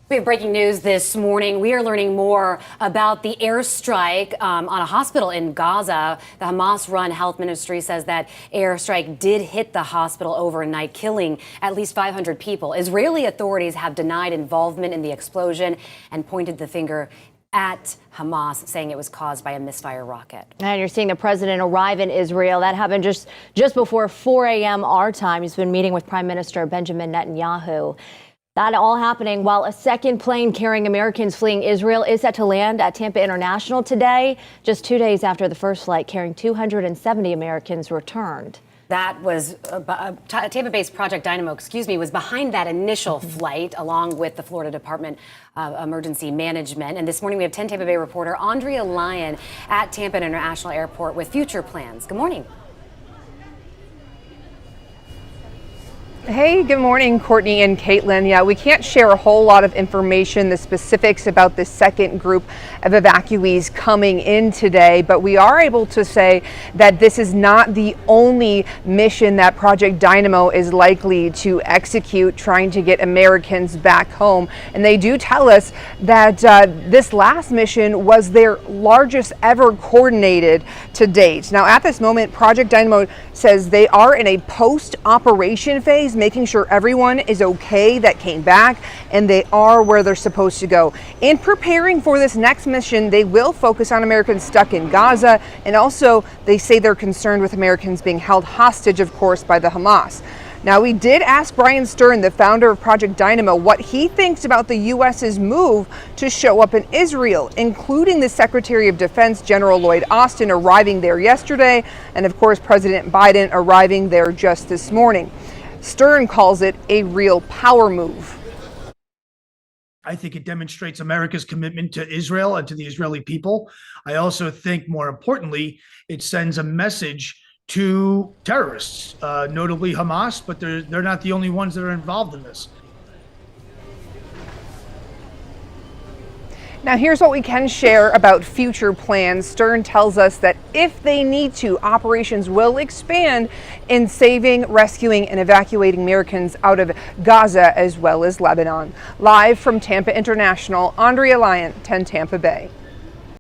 We have breaking news this morning. We are learning more about the airstrike on a hospital in Gaza. The Hamas-run health ministry says that airstrike did hit the hospital overnight, killing at least 500 people. Israeli authorities have denied involvement in the explosion and pointed the finger at Hamas, saying it was caused by a misfire rocket. And you're seeing the president arrive in Israel. That happened just before 4 a.m. our time. He's been meeting with Prime Minister Benjamin Netanyahu. That all happening while a second plane carrying Americans fleeing Israel is set to land at Tampa International today, just 2 days after the first flight carrying 270 Americans returned. That was Tampa-based Project Dynamo, was behind that initial flight, along with the Florida Department of Emergency Management. And this morning we have 10 Tampa Bay reporter Andrea Lyon at Tampa International Airport with future plans. Good morning. Hey, good morning, Courtney and Caitlin. Yeah, we can't share a whole lot of information, the specifics about the second group of evacuees coming in today, but we are able to say that this is not the only mission that Project Dynamo is likely to execute, trying to get Americans back home. And they do tell us that this last mission was their largest ever coordinated to date. Now, at this moment, Project Dynamo says they are in a post-operation phase, making sure everyone is okay that came back and they are where they're supposed to go. In preparing for this next mission, they will focus on Americans stuck in Gaza, and also they say they're concerned with Americans being held hostage, of course, by the Hamas. Now, we did ask Brian Stern, the founder of Project Dynamo, what he thinks about the U.S.'s move to show up in Israel, including the Secretary of Defense, General Lloyd Austin, arriving there yesterday, and of course, President Biden arriving there just this morning. Stern calls it a real power move. I think it demonstrates America's commitment to Israel and to the Israeli people. I also think, more importantly, it sends a message to terrorists, notably Hamas, but they're not the only ones that are involved in this. Now, here's what we can share about future plans. Stern tells us that if they need to, operations will expand in saving, rescuing, and evacuating Americans out of Gaza as well as Lebanon. Live from Tampa International, Andrea Lyon, 10 Tampa Bay.